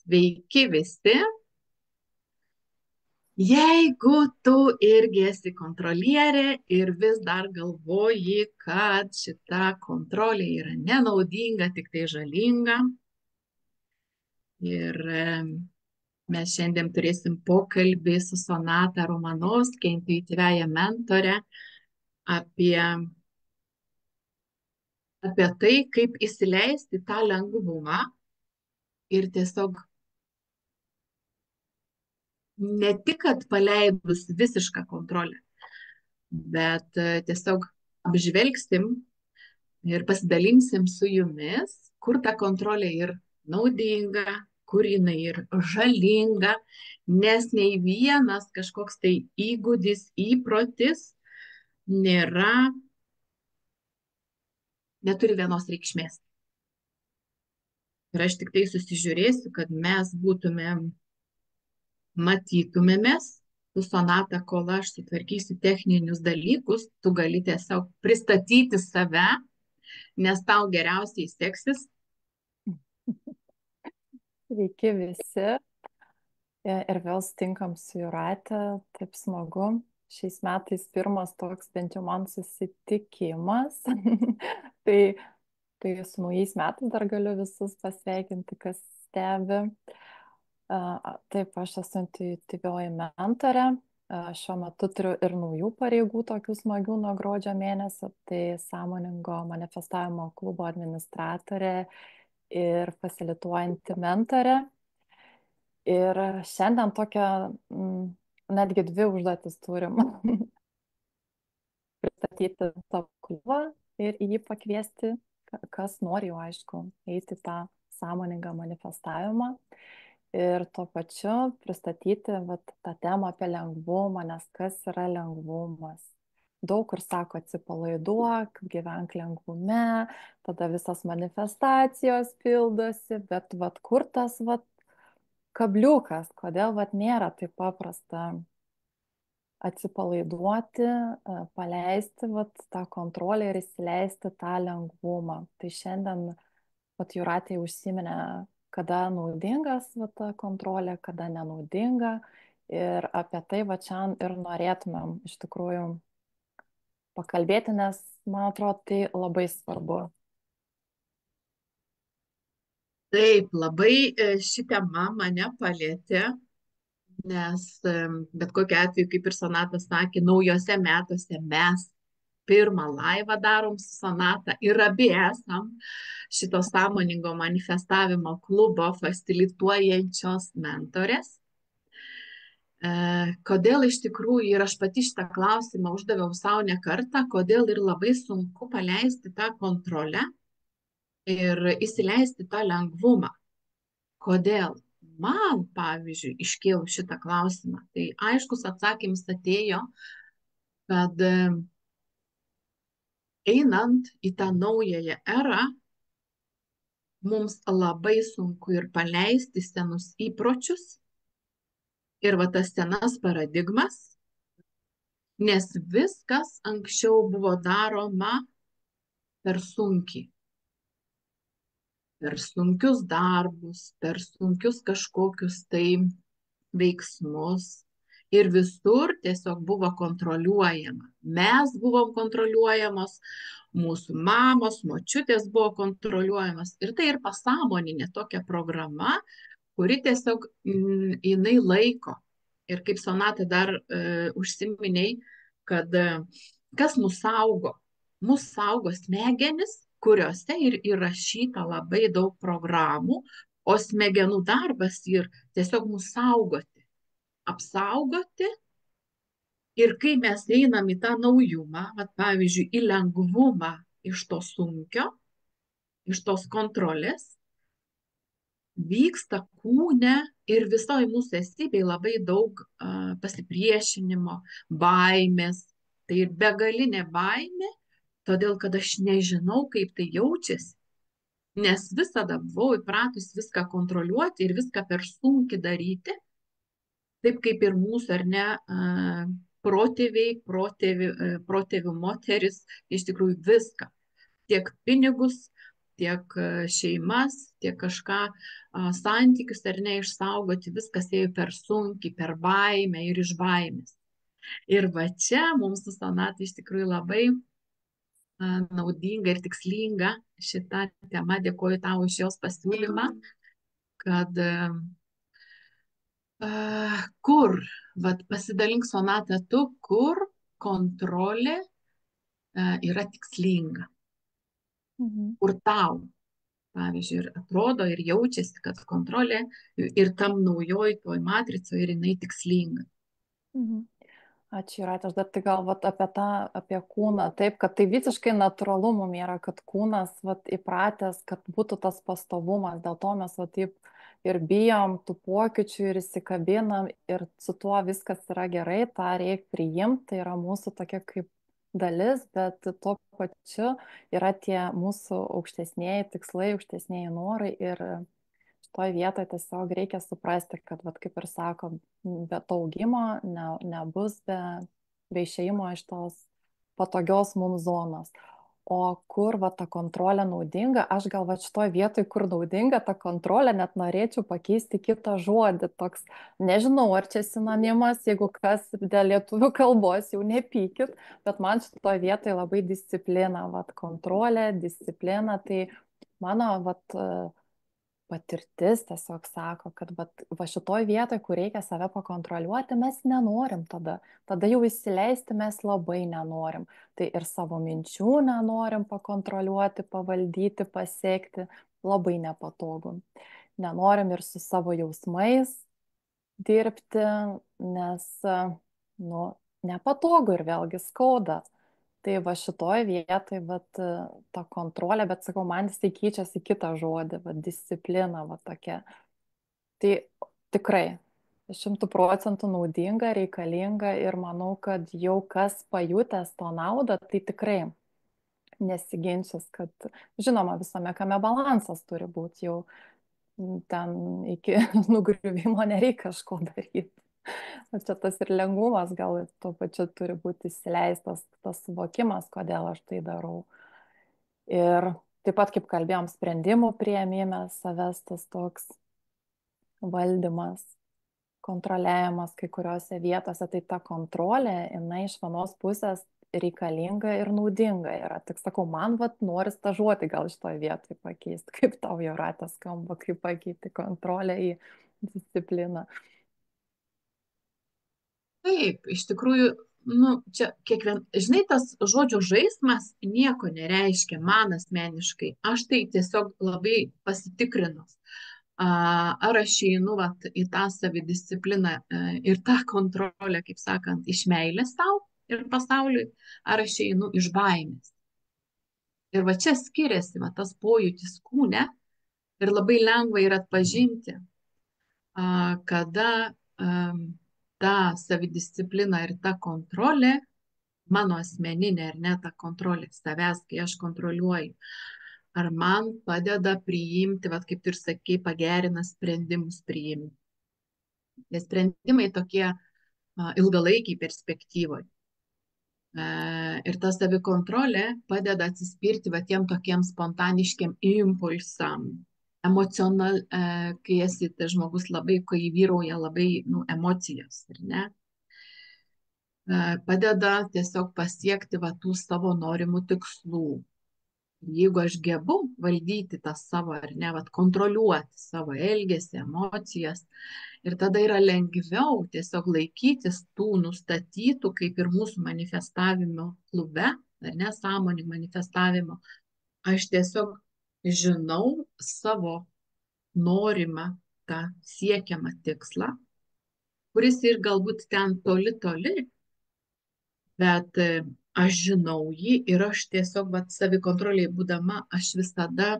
Sveiki visi. Jeigu tu irgi esi kontrolierė ir vis dar galvoji, kad šita kontrolė yra nenaudinga, tik tai žalinga. Ir mes šiandien turėsim pokalbį su Sonata Romanovske, intuityviąją mentorę, apie, apie tai, kaip įsileisti tą lengvumą ir tiesiog ne tik, kad paleidus visišką kontrolę, bet tiesiog apžvelgsim ir pasidalinsim su jumis, kur ta kontrolė ir naudinga, kur jinai ir žalinga, nes nei vienas kažkoks tai įgūdis, įprotis nėra, neturi vienos reikšmės. Ir aš tik tai susižiūrėsiu, kad mes matytumėmės su Sonata, kol aš sutvarkysiu techninius dalykus, tu gali tiesiog pristatyti save, nes tau geriausiai seksis. Sveiki visi. Ir vėl sutinkam su Jūrate, taip smagu. Šiais metais pirmas toks bent jau man susitikimas. tai su naujais metais dar galiu visus pasveikinti, kas stebi. Taip, aš esu intuityvioji mentorė. Šiuo metu turiu ir naujų pareigų, tokių smagių nuo gruodžio mėnesio. Tai sąmoningo manifestavimo klubo administratorė ir fasilituojanti mentorė. Ir šiandien tokią, netgi dvi užduotis turim. Pristatyti savo klubą ir į jį pakviesti, kas nori jau aišku, eiti tą sąmoningą manifestavimą. Ir tuo pačiu pristatyti tą temą apie lengvumą, nes kas yra lengvumas. Daug kur sako atsipalaiduok, gyvenk lengvume, tada visas manifestacijos pildosi, bet kur tas kabliukas, kodėl nėra taip paprasta atsipalaiduoti, paleisti tą kontrolę ir įsileisti tą lengvumą. Tai šiandien Jūratė užsiminė, kada naudingas ta kontrolė, kada nenaudinga. Ir apie tai šiandien ir norėtumėm iš tikrųjų pakalbėti, nes man atrodo tai labai svarbu. Taip, labai ši tema mane palėtė, nes bet kokiu atveju, kaip ir Sonata sakė, naujose metuose mes pirmą laivą darom su Sonata ir abi esam šito sąmoningo manifestavimo klubo fasilituojančios mentorės. Kodėl iš tikrųjų, ir aš pati šitą klausimą uždaviau savo ne kartą, kodėl ir labai sunku paleisti tą kontrolę ir įsileisti tą lengvumą. Kodėl? Man, pavyzdžiui, iškėliau šitą klausimą. Tai aiškus atsakymas atėjo, kad einant į tą naująją erą, mums labai sunku ir paleisti senus įpročius ir tas senas paradigmas, nes viskas anksčiau buvo daroma per sunkiai. Per sunkius darbus, per sunkius kažkokius tai veiksmus ir visur tiesiog buvo kontroliuojama. Mes buvom kontroliuojamos, mūsų mamos, močiutės buvo kontroliuojamos ir tai ir pasąmoninė tokia programa, kuri tiesiog jinai laiko. Ir kaip Sonata dar užsiminiai, kad kas mus saugo? Mus saugo smegenis, kuriuose ir įrašyta labai daug programų, o smegenų darbas ir tiesiog mus saugoti, apsaugoti. Ir kai mes einam į tą naujumą, pavyzdžiui, į lengvumą iš to sunkio, iš tos kontrolės, vyksta kūne ir visoje mūsų esybėje labai daug pasipriešinimo, baimės. Tai ir begalinė baimė, todėl kad aš nežinau, kaip tai jaučiasi, nes visada buvau įpratus viską kontroliuoti ir viską per sunkiai daryti, taip kaip ir mūsų, ar ne, protėvių moteris iš tikrųjų viską, tiek pinigus, tiek šeimas, tiek kažką, santykius ar ne išsaugoti, viskas ėjo per sunkiai, per baimę ir iš baimės. Ir va čia mums su Sonata iš tikrųjų labai naudinga ir tikslinga šita tema. Dėkoju tau už jos pasiūlymą, kad kur, vat pasidalink Sonata tu, kur kontrolė yra tikslinga, Mhm. kur tau, pavyzdžiui, ir atrodo ir jaučiasi, kad kontrolė ir tam naujoj toj matricoje ir jinai tikslinga. Mhm. Ačiū, Jūratė. Aš dar tai gal vat, apie kūną. Taip, kad tai visiškai natūralu mum yra, kad kūnas vat, įpratęs, kad būtų tas pastovumas. Dėl to mes vat, taip ir bijom tų pokyčių ir įsikabinam ir su tuo viskas yra gerai, tą reikia priimti, tai yra mūsų tokia kaip dalis, bet tuo pačiu yra tie mūsų aukštesnėji tikslai, aukštesnėji norai ir šitoj vietoj tiesiog reikia suprasti, kad, vat, kaip ir sakom, be to augimo nebus be išėjimo iš tos patogios mums zonos. O kur va ta kontrolė naudinga, aš gal va šitoj vietoj, kur naudinga ta kontrolė, net norėčiau pakeisti kitą žodį. Toks, nežinau, ar čia sinonimas, jeigu kas dėl lietuvių kalbos, jau nepykit, bet man šitoj vietoj labai disciplina, va kontrolė, disciplina, tai mano va patirtis tiesiog sako, kad va šitoj vietoj, kur reikia save pakontroliuoti, mes nenorim tada. Tada jau įsileisti mes labai nenorim. Tai ir savo minčių nenorim pakontroliuoti, pavaldyti, pasiekti. Labai nepatogu. Nenorim ir su savo jausmais dirbti, nes, nu, nepatogu ir vėlgi skauda. Tai va šitoj vietoj, vat, ta kontrolė, bet sakau, man jisai keičiasi į kitą žodį, va, disciplina, va tokia. Tai tikrai 100% naudinga, reikalinga ir manau, kad jau kas pajutęs to naudą, tai tikrai nesiginčys, kad žinoma, visame kame balansas turi būti, jau ten iki nugriuvimo nereikia kažko daryti. O čia tas ir lengvumas, gal ir tuo pačiu turi būti įsileistas tas suvokimas, kodėl aš tai darau. Ir taip pat, kaip kalbėjom, sprendimų priėmime, savęs tas toks valdymas, kontroliavimas kai kuriuose vietose, tai ta kontrolė, jinai iš vienos pusės reikalinga ir naudinga yra. Tik sakau, man vat nori stažuoti gal šitoje vietoje pakeisti, kaip tau Jūratė skamba, kaip pakeisti kontrolę į discipliną. Taip, iš tikrųjų, nu, čia žinai, tas žodžių žaismas nieko nereiškia man asmeniškai. Aš tai tiesiog labai pasitikrinus, ar aš einu vat, į tą savidiscipliną ir tą kontrolę, kaip sakant, iš meilės tau ir pasauliui, ar aš einu iš baimės. Ir va čia skiriasi va, tas pojūtis kūne ir labai lengva yra atpažinti, kada ta savidisciplina ir ta kontrolė, mano asmeninė ar ne ta kontrolė savęs, kai aš kontroliuoju, ar man padeda priimti, vat, kaip tu ir sakei, pagerina sprendimus priimti. Nes sprendimai tokie ilgalaikiai perspektyvoje. Ir ta savikontrolė padeda atsispirti va tiem tokiem spontaniškiam impulsam, kai esi tas žmogus labai, kai vyrauja labai emocijos, ar ne? Padeda tiesiog pasiekti va tų savo norimų tikslų. Jeigu aš gebu valdyti tą savo, ar ne, vat, kontroliuoti savo elgesį, emocijas, ir tada yra lengviau tiesiog laikytis tų nustatytų, kaip ir mūsų manifestavimo klube, ar ne, sąmonį manifestavimo, aš tiesiog žinau savo norimą tą siekiamą tikslą, kuris ir galbūt ten toli, toli, bet aš žinau jį ir aš tiesiog vat, savikontroliai būdama, aš visada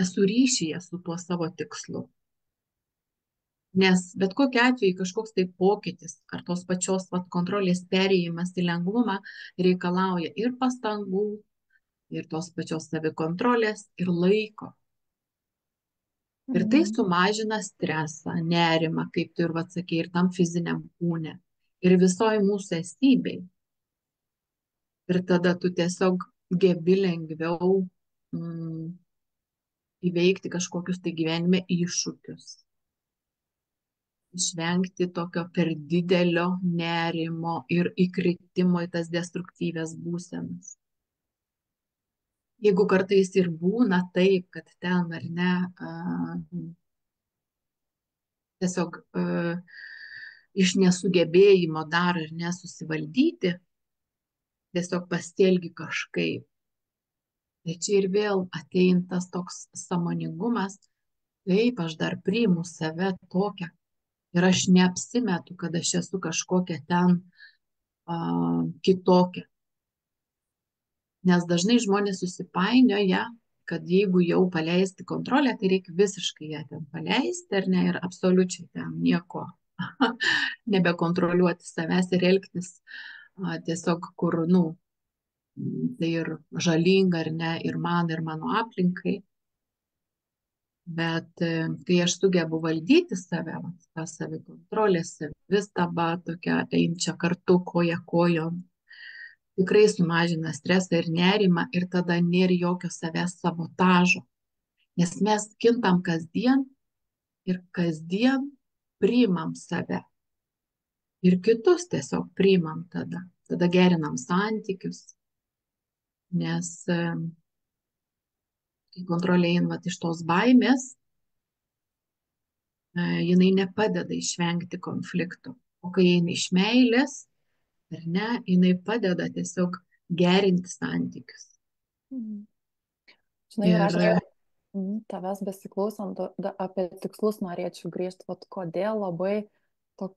esu ryšyje su tuo savo tikslu. Nes bet kokiu atveju kažkoks tai pokytis ar tos pačios vat, kontrolės perėjimas į lengvumą reikalauja ir pastangų, ir tos pačios savikontrolės, ir laiko. Ir tai sumažina stresą, nerimą, kaip tu ir atsakei, ir tam fiziniam kūne, ir visoji mūsų esybei. Ir tada tu tiesiog gebi lengviau įveikti kažkokius tai gyvenime iššūkius, išvengti tokio per didelio nerimo ir įkritimo į tas destruktyvias būsenas. Jeigu kartais ir būna taip, kad ten ar ne, tiesiog iš nesugebėjimo dar ar nesusivaldyti, tiesiog pasielgi kažkaip. Tai čia ir vėl ateina tas toks sąmoningumas, kaip aš dar priimu save tokią ir aš neapsimetu, kad aš esu kažkokia ten kitokia. Nes dažnai žmonės susipainioja, kad jeigu jau paleisti kontrolę, tai reikia visiškai ją ten paleisti, ar ne, ir absoliučiai ten nieko nebekontroliuoti savęs ir elgtis tiesiog kur, tai ir žalinga, ar ne, ir man, ir mano aplinkai. Bet kai aš sugebu valdyti save, tą savikontrolę, savistabą, tokią einčią kartu koja kojon, tikrai sumažina stresą ir nerimą ir tada nėra jokio savęs sabotažo. Nes mes kintam kasdien ir kasdien priimam save. Ir kitus tiesiog priimam tada. Tada gerinam santykius. Nes kai kontrolė eina iš tos baimės, jinai nepadeda išvengti konflikto. O kai eina iš meilės, ar ne, jinai padeda tiesiog gerinti santykius. Žinai, ir aš Ir tavęs besiklausant apie tikslus norėčiau grįžti, vat kodėl labai to,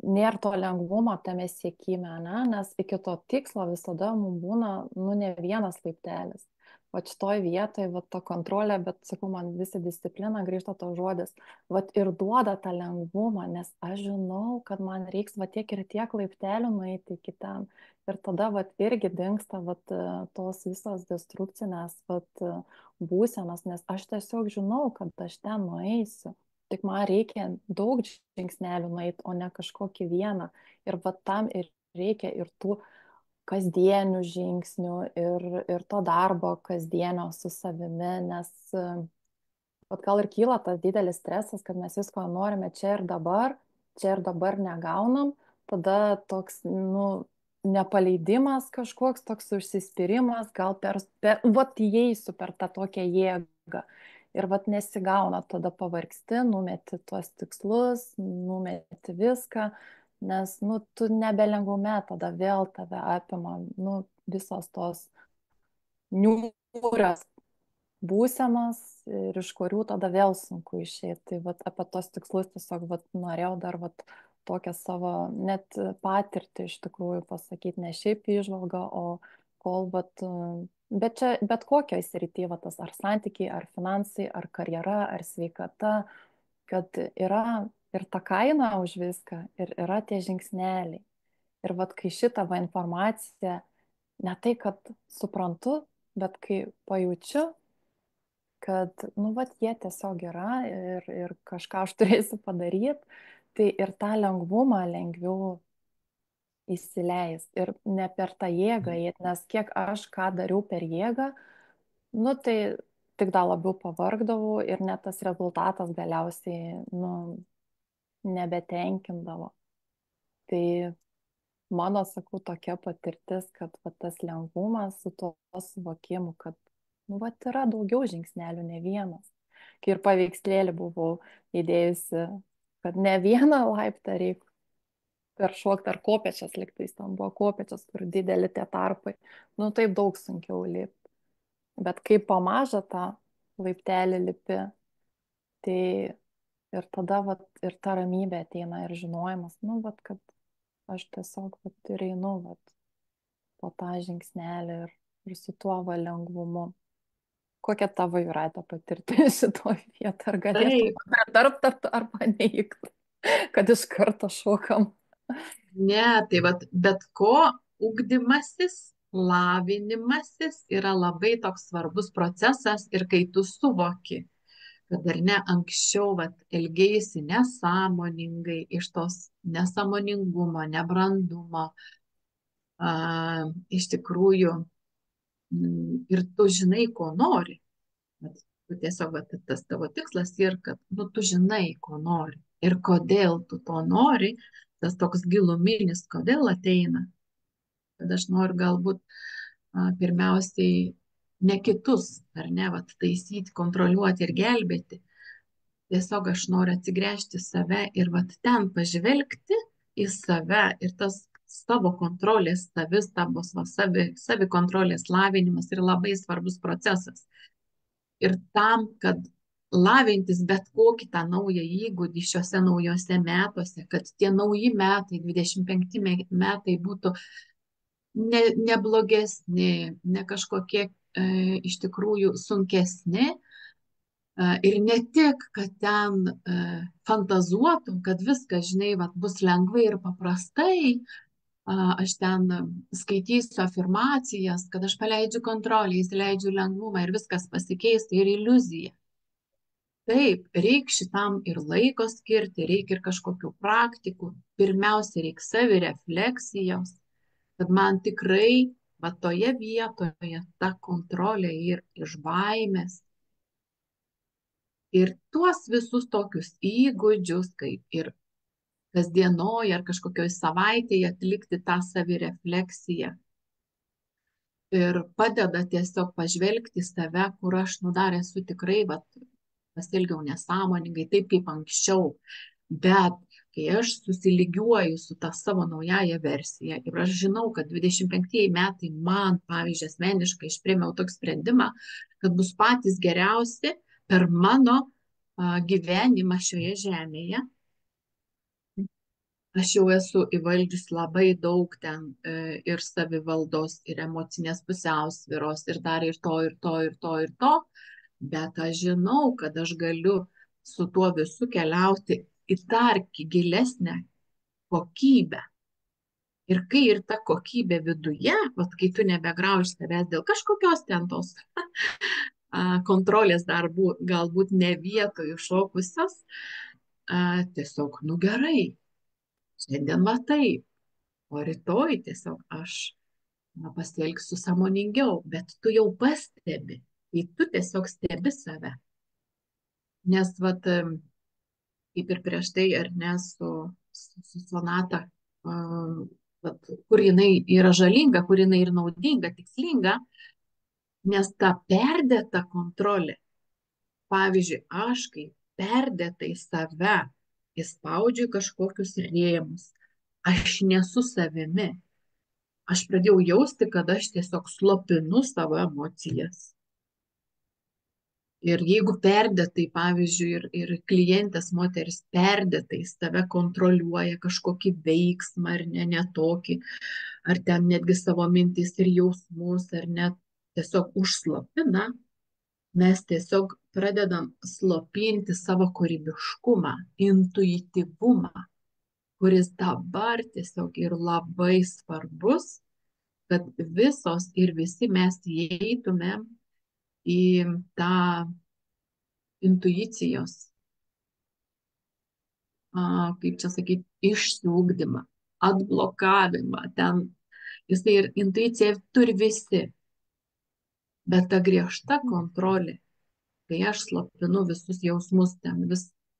nėra to lengvumo tame siekime, ne? Nes iki to tikslo visada mums būna, ne vienas laiptelis. Vat šitoj vietoj, vat ta kontrolė, bet sakau, man visi disciplina grįžta to žodis, vat ir duoda tą lengvumą, nes aš žinau, kad man reiks vat tiek ir tiek laiptelių nueiti iki ten. Ir tada vat irgi dingsta vat tos visos destrukcinės vat būsenos, nes aš tiesiog žinau, kad aš ten nueisiu. Tik man reikia daug žingsnelių nueiti, o ne kažkokį vieną. Ir va tam ir reikia ir tų kasdienių žingsnių, ir to darbo kasdienio su savimi, nes vat gal ir kyla tas didelis stresas, kad mes visko norime čia ir dabar negaunam, tada toks, nepaleidimas kažkoks, toks užsispyrimas, gal vat įeisiu per tą tokią jėgą. Ir vat nesigauna, tada pavargsti, numeti tuos tikslus, numeti viską, nes, tu nebelengvume, tada vėl tave apima, visos tos niūrios būsenos ir iš kurių tada vėl sunku išeiti. Tai vat apie tos tikslus tiesiog norėjau dar tokią savo net patirtį iš tikrųjų pasakyti, ne šiaip įžvalgą, o kol bet čia bet kokioj srity, tas ar santykiai, ar finansai, ar karjera, ar sveikata, kad yra ir ta kaina už viską, ir yra tie žingsneliai. Ir kai šitą informaciją, ne tai, kad suprantu, bet kai pajaučiu, kad, jie tiesiog yra ir kažką aš turėsiu padaryti, tai ir tą lengvumą lengviau įsileis. Ir ne per tą jėgą, nes kiek aš ką dariau per jėgą, tai tik dar labiau pavargdavau ir net tas rezultatas galiausiai, nebetenkindavo. Tai mano, sakau, tokia patirtis, kad tas lengvumas su tuo suvokimu, kad yra daugiau žingsnelių, ne vienas. Kai ir paveikslėlį buvau įdėjusi, kad ne vieną laiptą reikia peršokti ar kopėčias liktais, tam buvo kopėčias, kur dideli tie tarpai, taip daug sunkiau lipti. Bet kai pamažą tą laiptelį lipi, tai ir tada ir ta ramybė ateina ir žinojimas, kad aš tiesiog ir einu po tą žingsnelį ir su tuo lengvumu. Kokia tavo, Jūrate, patirtis šitoj vietoj? Ar galėtum pritarti arba neigti, kad iš karto šokam? Ne, tai bet ko ugdymasis, lavinimasis yra labai toks svarbus procesas ir kai tu suvoki, kad ar ne anksčiau elgeisi nesąmoningai iš tos nesąmoningumo, nebrandumo, iš tikrųjų ir tu žinai, ko nori. Tu tiesiog tas tavo tikslas ir kad tu žinai, ko nori. Ir kodėl tu to nori, tas toks giluminis, kodėl ateina. Kad aš noriu galbūt pirmiausiai ne kitus, ar ne, taisyti, kontroliuoti ir gelbėti. Tiesiog aš noriu atsigręžti save ir ten pažvelgti į save ir tas savo kontrolės, savistabos, savikontrolės lavinimas yra labai svarbus procesas. Ir tam, kad lavintis bet kokį tą naują įgūdį šiuose naujose metuose, kad tie nauji metai, 25 metai būtų ne blogesni, ne kažkokie iš tikrųjų sunkesni. Ir ne tik, kad ten fantazuotum, kad viskas, žinai, bus lengvai ir paprastai, aš ten skaitysiu afirmacijas, kad aš paleidžiu kontrolę, įsileidžiu lengvumą ir viskas pasikeis, tai ir iliuzija. Taip, reikia šitam ir laiko skirti, reikia ir kažkokių praktikų. Pirmiausia, reikia savirefleksijos, kad man tikrai toje vietoje ta kontrolė ir iš baimės. Ir tuos visus tokius įgūdžius, kaip ir kasdienoje ar kažkokioje savaitėje atlikti tą savirefleksiją. Ir padeda tiesiog pažvelgti save, kur aš dar esu tikrai, pasielgiau nesąmoningai, taip kaip anksčiau. Bet kai aš susilygiuoju su tą savo naująją versiją ir aš žinau, kad 25 metai man, pavyzdžiui, asmeniškai išpriėmiau tokį sprendimą, kad bus patys geriausi per mano gyvenimą šioje žemėje. Aš jau esu įvaldžius labai daug ten ir savivaldos, ir emocinės pusiausvyros, ir dar ir to, ir to, ir to, ir to. Bet aš žinau, kad aš galiu su tuo visu keliauti į dar gilesnę kokybę. Ir kai ir ta kokybė viduje, kai tu nebegrauži savęs dėl kažkokios ten tos kontrolės darbų, galbūt ne vietoj iššokusios, tiesiog, gerai, šiandien taip, o rytoj tiesiog aš pasielgsiu sąmoningiau, bet tu jau pastebi, kai tu tiesiog stebi save. Nes, kaip ir prieš tai, ar ne, su sonata, kur jinai yra žalinga, kur jinai ir naudinga, tikslinga, nes ta perdėta kontrolė, pavyzdžiui, aš kaip perdėtai save įspaudžiu kažkokius rėmus, aš nesu savimi, aš pradėjau jausti, kad aš tiesiog slopinu savo emocijas. Ir jeigu perdėtai, pavyzdžiui, ir klientės moteris perdėtai save kontroliuoja kažkokį veiksmą ar ne tokį, ar ten netgi savo mintis ir jausmus, ar net tiesiog užslopina, mes tiesiog pradedam slopinti savo kūrybiškumą, intuityvumą, kuris dabar tiesiog ir labai svarbus, kad visos ir visi mes įeitumėm į tą intuicijos, kaip čia sakyti, išsiugdymą, atblokavimą. Ten jisai ir intuicija turi visi, bet ta griežta kontrolė, kai aš slopinu visus jausmus, ten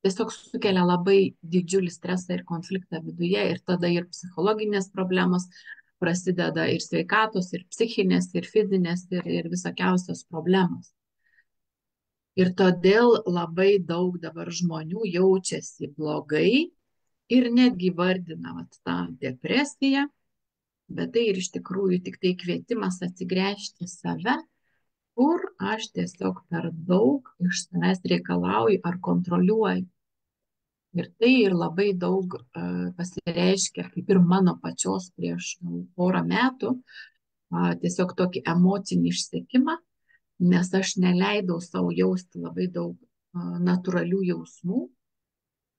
tiesiog sukelia labai didžiulį stresą ir konfliktą viduje ir tada ir psichologinės problemos prasideda ir sveikatos, ir psichinės, ir fizinės, ir visokiausios problemos. Ir todėl labai daug dabar žmonių jaučiasi blogai ir netgi vardina tą depresiją, bet tai ir iš tikrųjų tik tai kvietimas atsigręžti save, kur aš tiesiog per daug iš savęs reikalauju ar kontroliuoju. Ir tai ir labai daug pasireiškia, kaip ir mano pačios prieš porą metų, tiesiog tokį emocinį išsekimą, nes aš neleidau savo jausti labai daug natūralių jausmų.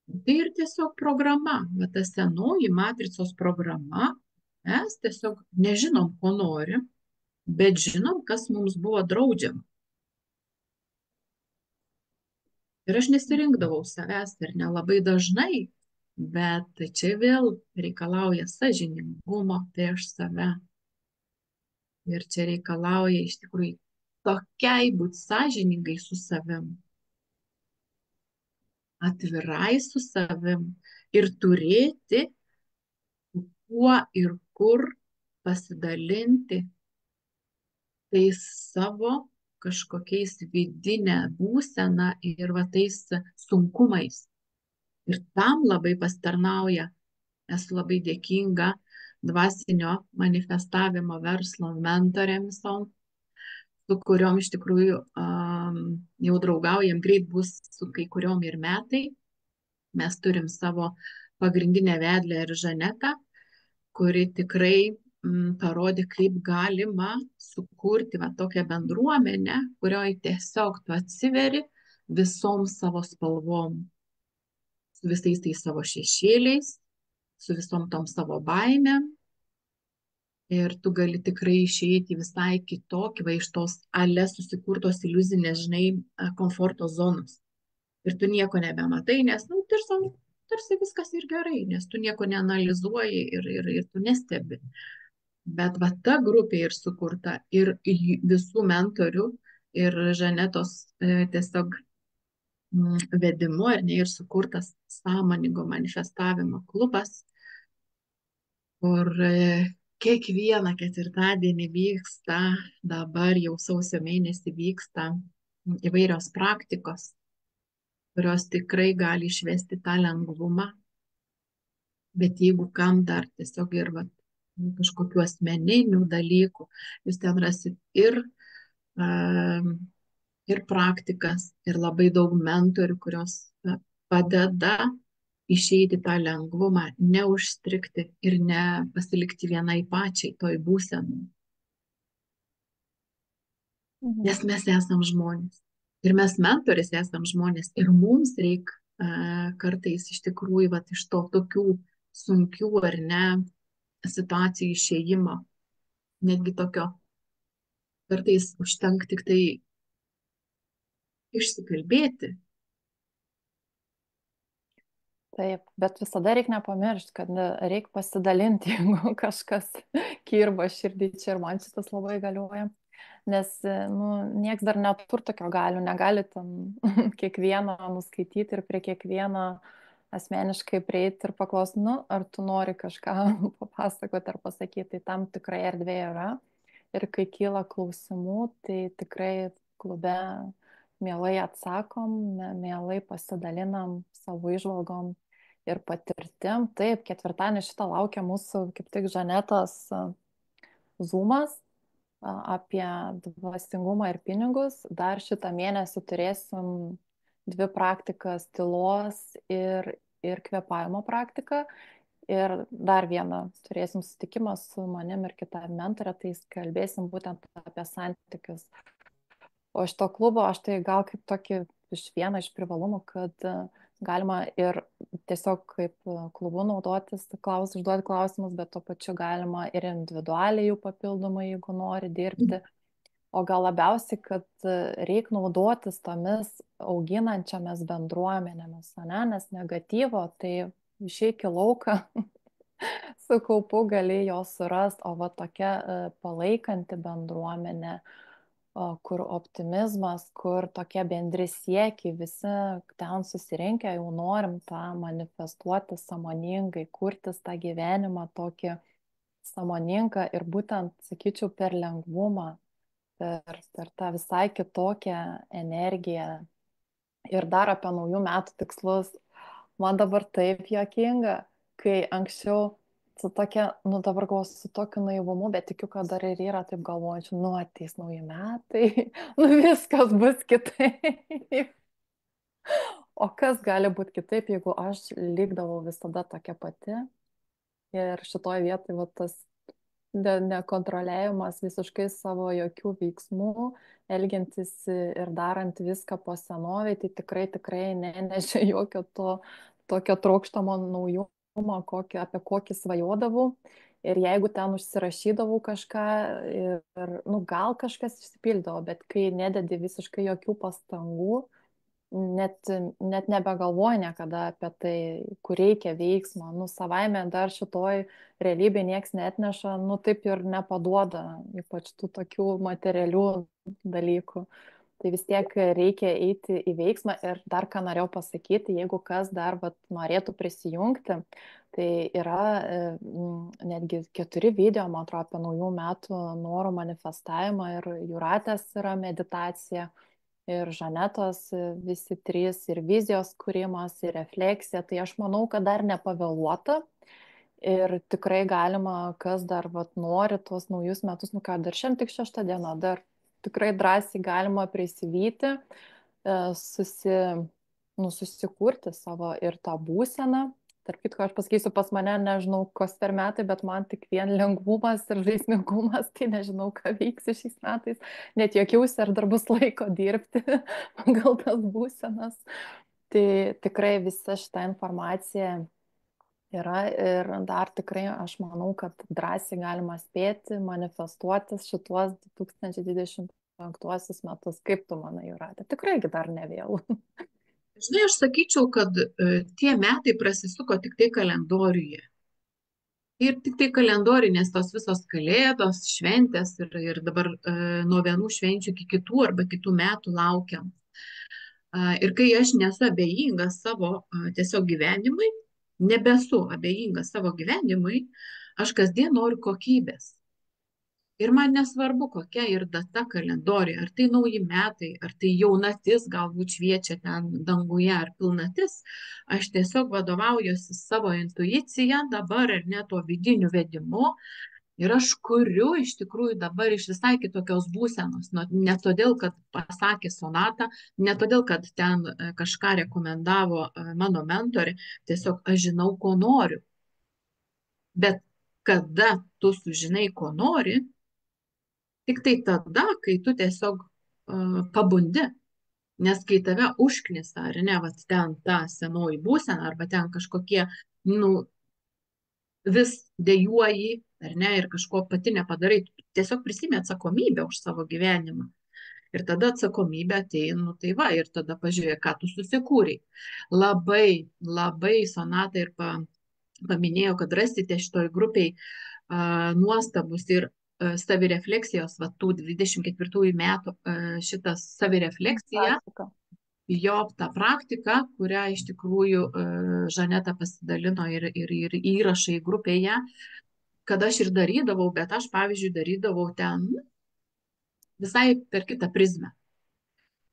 Tai ir tiesiog programa, ta senoji matricos programa, mes tiesiog nežinom, ko norim, bet žinom, kas mums buvo draudžiama. Ir aš nesirinkdavau savęs ir nelabai dažnai, bet čia vėl reikalauja sąžiningumo prieš save. Ir čia reikalauja iš tikrųjų tokiai būti sąžiningai su savim, atvirai su savim ir turėti kuo ir kur pasidalinti tais savo kažkokiais vidinę būseną ir va tais sunkumais. Ir tam labai pasitarnauja. Esu labai dėkinga dvasinio manifestavimo verslo mentorėm visom, su kuriuom iš tikrųjų jau draugaujam, greit bus su kai kuriuom ir metai. Mes turim savo pagrindinę vedlę ir Žanetą, kuri tikrai parodė, kaip galima sukurti va tokią bendruomenę, kurioje tiesiog tu atsiveri visom savo spalvom, su visais tais savo šešėliais, su visom tom savo baimėm. Ir tu gali tikrai išeiti visai kitokį, va iš tos ale susikurtos iliuzinės, žinai, komforto zonos. Ir tu nieko nebematai, nes, nu, tarsi viskas ir gerai, nes tu nieko neanalizuoji ir tu nestebi. Bet va ta grupė ir sukurta, ir visų mentorių, ir Žanetos tiesiog vedimu, ar ne, ir sukurtas sąmoningo manifestavimo klubas, kur kiekvieną ketvirtadienį vyksta, dabar jau sausio mėnesį vyksta įvairios praktikos, kurios tikrai gali išvesti tą lengvumą, bet jeigu kam dar tiesiog ir va, kažkokių asmeninių dalykų, jūs ten rasit ir praktikas, ir labai daug mentorių, kurios padeda išeiti tą lengvumą, neužstrikti ir nepasilikti vienai pačiai toj būsenai. Nes mes esam žmonės. Ir mes mentoris esam žmonės. Ir mums reikia kartais iš tikrųjų vat, iš to tokių sunkių ar ne situacijų išėjimo. Netgi tokio kartais užtenka tik tai išsikalbėti. Taip, bet visada reikia nepamiršti, kad reikia pasidalinti, jeigu kažkas kirba širdį čia ir man šitas labai galioja. Nes, nu, nieks dar neturi tokio galių, negali ten kiekvieno nuskaityti ir prie kiekvieno asmeniškai prieiti ir paklausti, nu, ar tu nori kažką papasakoti ar pasakyti, tai tam tikrai erdvė yra. Ir kai kyla klausimų, tai tikrai klube mielai atsakom, mielai pasidalinam savo įžvalgom ir patirtim. Taip, ketvirtadienį šitą laukia mūsų kaip tik Žanetos zoomas apie dvasingumą ir pinigus. Dar šitą mėnesį turėsim 2 praktikas - tylos ir kvėpavimo praktiką. Ir dar vieną turėsim susitikimą su manim ir kita mentorė, tai kalbėsim būtent apie santykius. O iš to klubo aš tai gal kaip tokį vieną iš privalumų, kad galima ir tiesiog kaip klubu naudotis, užduoti klausimus, bet tuo pačiu galima ir individualiai jų papildomai, jeigu nori dirbti. O gal labiausiai, kad reikia naudotis tomis auginančiamis bendruomenėmis, ne? Nes negatyvo, tai išeik į lauką, su kaupu gali jo surasti, o va tokia palaikanti bendruomenė, kur optimizmas, kur tokie bendri siekiai, visi ten susirinkę jau norim tą manifestuoti sąmoningai, kurtis tą gyvenimą tokį sąmoningą ir būtent, sakyčiau, per lengvumą, per tą visai kitokią energiją. Ir dar apie naujų metų tikslus. Man dabar taip juokinga, kai anksčiau su tokia, nu dabar gal su tokiu naivumu, bet tikiu, kad dar ir yra taip galvojančių, nu ateis nauji metai, nu viskas bus kitaip. O kas gali būti kitaip, jeigu aš likdavau visada tokia pati. Ir šitoj vietoj va, tas nekontroliavimas visiškai savo jokių veiksmų, elgiantis ir darant viską po senoviai, tai tikrai nenešė jokio to tokio trokštamo naujumo, apie kokį svajodavau. Ir jeigu ten užsirašydavau kažką, nu, gal kažkas išsipildavo, bet kai nededi visiškai jokių pastangų, net nebegalvoji niekada apie tai, kur reikia veiksmo. Nu, savaime dar šitoj realybėje nieks neatneša, nu taip ir nepaduoda, ypač tų tokių materialių dalykų. Tai vis tiek reikia eiti į veiksmą ir dar ką norėjau pasakyti, jeigu kas dar vat, norėtų prisijungti, tai yra netgi 4 video, man atrodo, apie naujų metų norų manifestavimą ir Jūratės yra meditacija ir Žanetos visi 3, ir vizijos kūrimas, ir refleksija. Tai aš manau, kad dar nepavėluota. Ir tikrai galima, kas dar vat, nori tuos naujus metus, nu ką, dar šiandien tik 6 diena, dar tikrai drąsiai galima prisivyti, susikurti savo ir tą būseną. Tarp kitko, aš pasakysiu, pas mane, nežinau, kas per metai, bet man tik vien lengvumas ir žaismingumas, tai nežinau, ką veiksiu šiais metais. Net jokiausi, ar dar bus laiko dirbti pagal tas būsenas. Tai tikrai visa šita informacija yra ir dar tikrai aš manau, kad drąsiai galima spėti manifestuotis šituos 2025 metus. Kaip tu manai, Jūratė? Tikrai dar ne vėlu. Žinai, aš sakyčiau, kad tie metai prasisuko tik tai kalendoriuje. Ir tik tai kalendorinės tos visos kalėdos, šventės ir dabar nuo vienų švenčių iki kitų arba kitų metų laukiam. Ir kai aš nesu abejinga savo tiesiog gyvenimui, nebesu abejinga savo gyvenimui, aš kasdien noriu kokybės. Ir man nesvarbu, kokia ir data kalendoriuje, ar tai nauji metai, ar tai jaunatis galbūt šviečia ten danguje, ar pilnatis, aš tiesiog vadovaujuosi savo intuicija dabar ir ne tuo vidiniu vedimu. Ir aš kuriu iš tikrųjų dabar iš visai kitokios būsenos. Ne todėl, kad pasakė Sonata, ne todėl, kad ten kažką rekomendavo mano mentorė, tiesiog aš žinau, ko noriu. Bet kada tu sužinai, ko nori, tik tai tada, kai tu tiesiog pabundi. Nes kai tave užknisa, ar ne, vat ten ta senoji būsena, arba ten kažkokie, vis dejuoji, ar ne, ir kažko pati nepadarai, tiesiog prisimė atsakomybę už savo gyvenimą. Ir tada atsakomybė ateina, tai va, ir tada pažiūrėk, ką tu susikūrei. Labai, labai Sonata ir paminėjo, kad rasite šitoj grupiai nuostabus ir savirefleksijos, va, tų 24 metų šitas savirefleksija. Jo tą praktiką, kurią iš tikrųjų Žaneta pasidalino ir įrašai grupėje, kad aš ir darydavau, bet aš, pavyzdžiui, darydavau ten visai per kitą prizmę.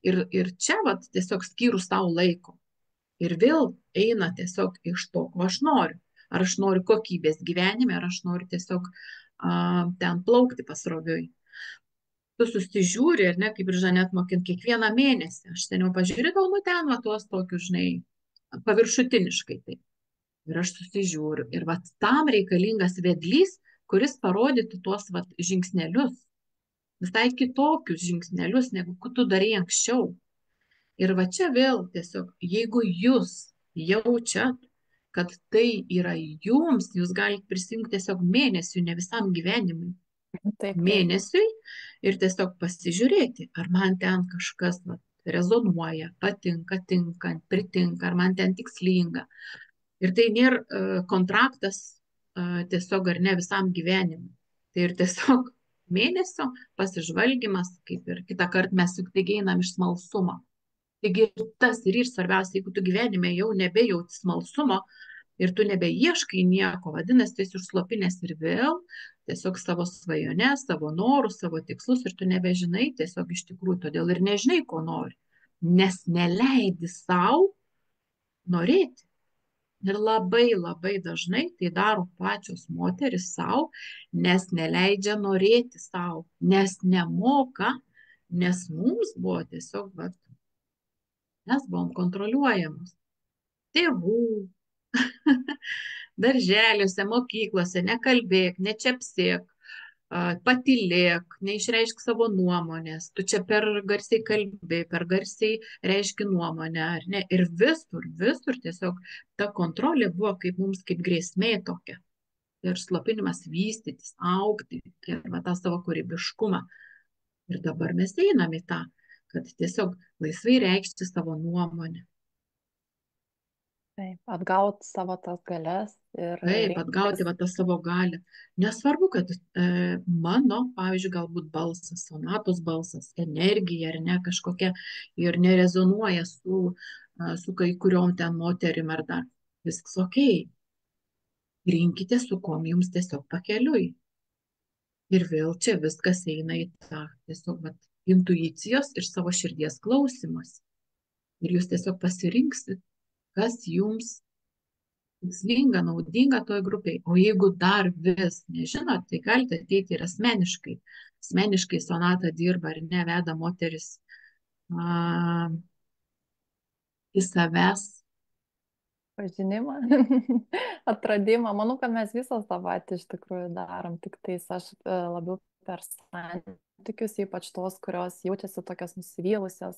Ir čia vat, tiesiog skyrus tau laiko. Ir vėl eina tiesiog iš to, ko aš noriu. Ar aš noriu kokybės gyvenime, ar aš noriu tiesiog ten plaukti pasroviui. Tu susižiūri, ar ne, kaip ir Žanet mokint, kiekvieną mėnesį. Aš seniau pažiūrėdavau, nu ten, va, tuos tokius, žinai, paviršutiniškai tai. Ir aš susižiūriu. Ir va, tam reikalingas vedlys, kuris parodytų tuos, va, žingsnelius. Visai kitokius žingsnelius, negu tu darai anksčiau. Ir va čia vėl tiesiog, jeigu jūs jaučiat, kad tai yra jums, jūs galite prisijungti tiesiog mėnesiui, ne visam gyvenimui. Mėnesiui ir tiesiog pasižiūrėti, ar man ten kažkas rezonuoja, patinka, tinka, pritinka, ar man ten tikslinga. Ir tai nėra kontraktas tiesiog ar ne visam gyvenimui. Tai ir tiesiog mėnesio pasižvalgymas, kaip ir kitą kartą mes juk taigi einam iš smalsumo. Taigi tas ir svarbiausia, jeigu tu gyvenime jau nebejauti smalsumo ir tu nebeieškai nieko, vadinasi, tu esi užslopinęs ir vėl tiesiog savo svajones, savo norus, savo tikslus ir tu nebežinai tiesiog iš tikrųjų, todėl ir nežinai, ko nori, nes neleidi savo norėti. Ir labai, labai dažnai tai daro pačios moteris savo, nes neleidžia norėti savo, nes nemoka, nes mums buvo tiesiog, mes buvom kontroliuojamos. Tėvų, darželiuose, mokyklose, nekalbėk, nečiapsėk, patylėk, neišreišk savo nuomonės, tu čia per garsiai kalbė, per garsiai reiški nuomonę, ar ne? Ir visur tiesiog ta kontrolė buvo kaip mums kaip grėsmė tokia. Ir slopinimas vystytis, augti, ir tą savo kūrybiškumą. Ir dabar mes einam į tą. kad tiesiog laisvai reikšti savo nuomonę. Taip, atgauti savo tas galias ir Taip, atgauti rinktis. va tą savo galią. Nesvarbu, kad mano, pavyzdžiui, galbūt balsas, sonatos balsas, energija ar ne kažkokia ir nerezonuoja su kai kuriuom ten moterim ar dar. Viskas ok. Rinkite, su kuom jums tiesiog pakeliui. Ir vėl čia viskas eina į tą tiesiog vat, intuicijos ir savo širdies klausimas. Ir jūs tiesiog pasirinksit, kas jums tikslinga, naudinga toj grupiai. O jeigu dar vis nežinot, tai galite ateiti ir asmeniškai. Asmeniškai sonata dirba ar ne, veda moteris į savęs. Pažinimą, atradimą. Manau, kad mes visos tą patį iš tikrųjų darom, tik tais aš labiau per santykius, ypač tos, kurios jaučiasi tokios nusivylusios,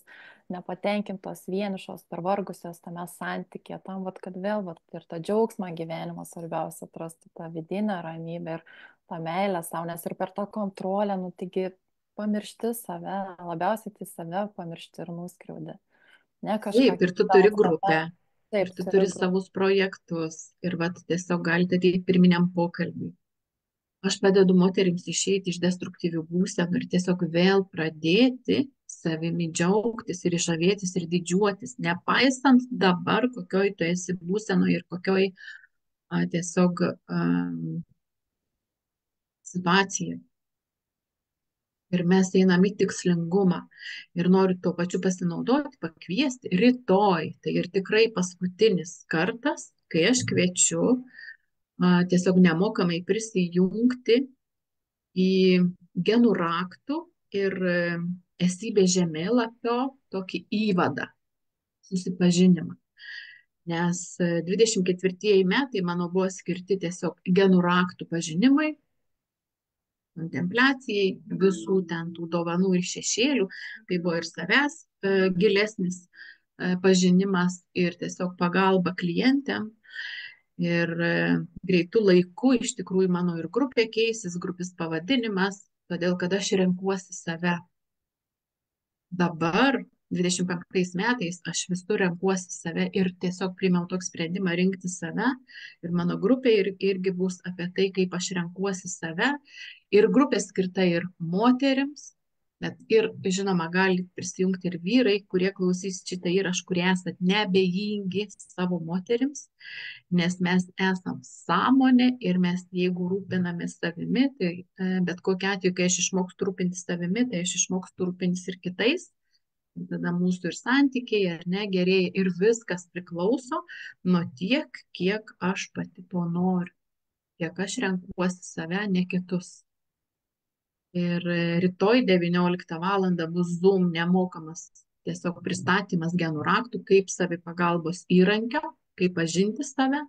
nepatenkintos, vienišos, pervargusios tame santykė, tam, vat, kad vėl vat, ir tą džiaugsmą gyvenimo svarbiausia atrasti tą vidinę ramybę ir tą meilę savo, nes ir per tą kontrolę, nu, taigi pamiršti save, labiausiai tai save pamiršti ir nuskriaudė. Ne kažką Taip, ir tu kitą, turi save. grupę, ir Taip, tu turiu turi savus projektus, ir vat tiesiog galite ateiti pirminiam pokalbiui. Aš padedu moterims išeiti iš destruktyvių būsenų ir tiesiog vėl pradėti savimi džiaugtis ir žavėtis ir didžiuotis, nepaisant dabar, kokioj tu esi būsenoje ir kokioj tiesiog situacijai. Ir mes einam į tikslingumą. Ir noriu tuo pačiu pasinaudoti, pakviesti rytoj. Tai ir tikrai paskutinis kartas, kai aš kviečiu tiesiog nemokamai prisijungti į genų raktų ir esybės žemėlapio tokį įvadą, susipažinimą. Nes 24 metai mano buvo skirti tiesiog genų raktų pažinimai, kontempliacijai visų ten tų dovanų ir šešėlių. Tai buvo ir savęs gilesnis pažinimas ir tiesiog pagalba klientėm. Ir greitų laikų iš tikrųjų mano ir grupė keisis, grupės pavadinimas, todėl kad aš renkuosi save. Dabar, 25 metais, aš visur renkuosi save ir tiesiog priėmiau tokį sprendimą rinkti save. Ir mano grupė irgi bus apie tai, kaip aš renkuosi save. Ir grupė skirta ir moterims, bet ir, žinoma, gali prisijungti ir vyrai, kurie klausys šitą įrašą, kurie esat neabejingi savo moterims, nes mes esam sąmonė ir mes, jeigu rūpinamės savimi, tai bet kokiu atveju, kai aš išmokstu rūpintis savimi, tai aš išmokstu rūpintis ir kitais. Tada mūsų ir santykiai, ar ne, gerėja ir viskas priklauso nuo tiek, kiek aš pati to noriu, kiek aš renkuosi save, ne kitus. Ir rytoj 19 val. Bus Zoom nemokamas tiesiog pristatymas genų raktų, kaip savipagalbos įrankio, kaip pažinti save.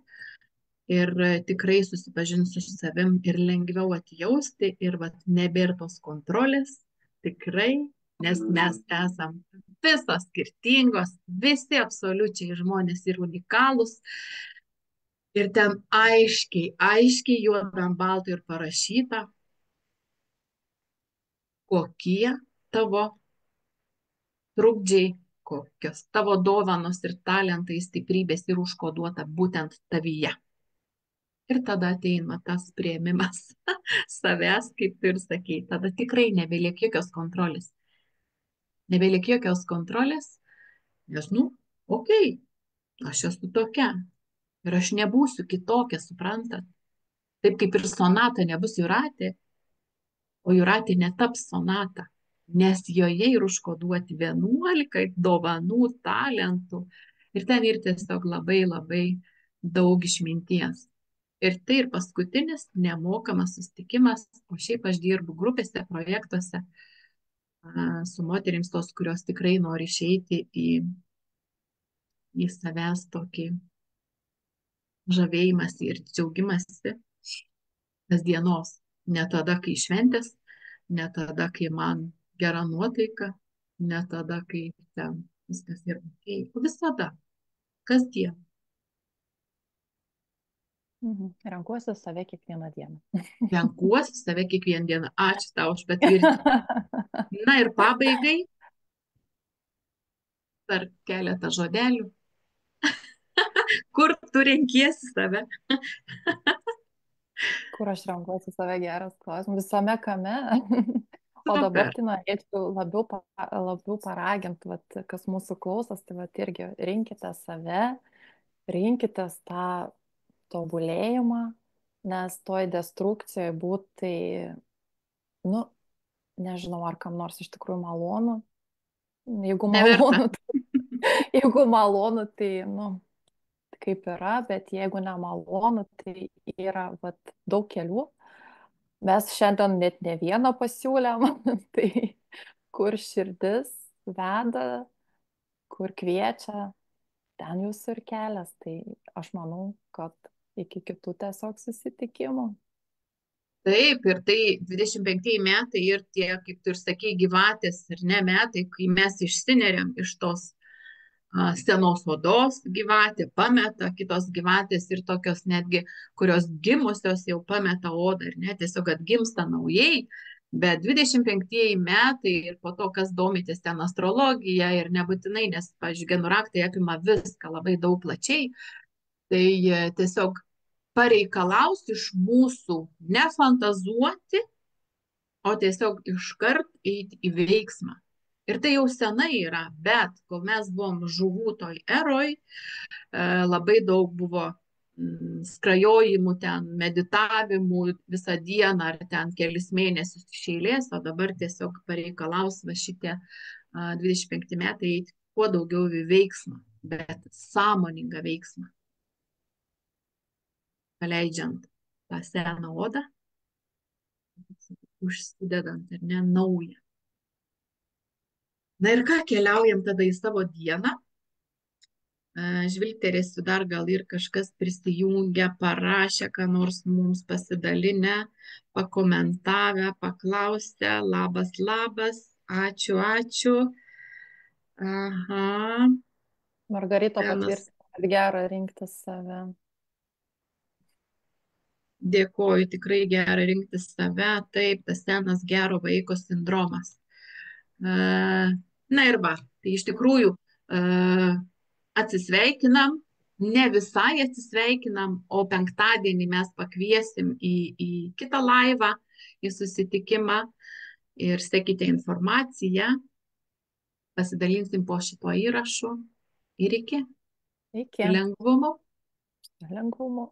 Ir tikrai susipažinsiu su savim ir lengviau atjausti ir vat, nebėra tos kontrolės, tikrai, nes mes esam visos skirtingos, visi absoliučiai žmonės ir unikalūs. Ir ten aiškiai juoda ant balto ir parašyta, kokie tavo trukdžiai, kokios tavo dovanos ir talentai, stiprybės ir užkoduota būtent tavyje. Ir tada ateina tas prieimimas savęs, kaip tu ir sakei. Tada tikrai nebeliek jokios kontrolės. Nebeliek jokios kontrolės, nes, okei, aš esu tokia. Ir aš nebūsiu kitokia, suprantat? Taip kaip ir sonata nebus Jūratė, o Jūratė netaps sonata, nes joje ir užkoduoti 11 dovanų, talentų. Ir ten ir tiesiog labai labai daug išminties. Ir tai ir paskutinis nemokamas susitikimas, o šiaip aš dirbu grupėse, projektuose su moterims tos, kurios tikrai nori išeiti į savęs tokį žavėjimąsi ir džiaugimąsi kasdienos. Ne tada, kai šventės, ne tada, kai man gera nuotaika, ne tada, kai ten viskas yra ok, o visada, kasdien. Renkuosi save kiekvieną dieną. Renkuosi save kiekvieną dieną. Ačiū tau už patvirtinimą. Na ir pabaigai, Dar keletą žodelių. Kur tu renkiesi save? Kur aš renkuosi save, geras klausimas. Visame kame. O dabar Super. tai norėčiau labiau paraginti, vat, kas mūsų klausos, tai vat, irgi rinkite save, rinkitės tą tobulėjimą, nes toj destrukcijoje būti, nu, nežinau, ar kam nors iš tikrųjų malonu. Jeigu Neverta. malonu, jeigu malonu, tai, nu, kaip yra, bet jeigu nemalonu, tai yra vat, daug kelių. Mes šiandien net ne vieną pasiūlėm, tai kur širdis veda, kur kviečia, ten jūsų ir kelias. Tai aš manau, kad iki kitų tiesiog susitikimų. Taip, ir tai 25 metai ir tie, kaip tu ir sakei, gyvatės ir ne metai, kai mes išsineriam iš tos senos odos gyvatė, pameta kitos gyvatės ir tokios netgi, kurios gimusios jau pameta odą ir ne, tiesiog atgimsta naujai. Bet 25 metai ir po to, kas domitės ten astrologija ir nebūtinai, nes, pavyzdžiui, genų raktai apima viską labai daug plačiai, tai tiesiog pareikalaus iš mūsų nefantazuoti, o tiesiog iškart eiti į veiksmą. Ir tai jau senai yra, bet kol mes buvom žuvų toj eroj, labai daug buvo skrajojimų ten, meditavimų visą dieną ar ten kelis mėnesius iš eilės, o dabar tiesiog pareikalaus va šitie 25 metai eiti kuo daugiau į veiksmą, bet sąmoningą veiksmą, paleidžiant tą seną odą, užsidedant ar ne naują. Na ir ką, keliaujam tada į savo dieną. Žvilgterėsiu dar gal ir kažkas prisijungia, parašė, ką nors mums pasidalinę, pakomentavę, paklausę. Labas, labas, ačiū, ačiū. Aha, Margarita senas, patvirtina, kad gera rinktis save. dėkoju, tikrai gera rinktis save. Taip, tas senas gero vaiko sindromas. Na ir va, tai iš tikrųjų atsisveikinam, ne visai atsisveikinam, o penktadienį mes pakviesim į kitą laivą, į susitikimą ir sekite informaciją, pasidalinsim po šito įrašu ir iki Iki lengvumo. lengvumo.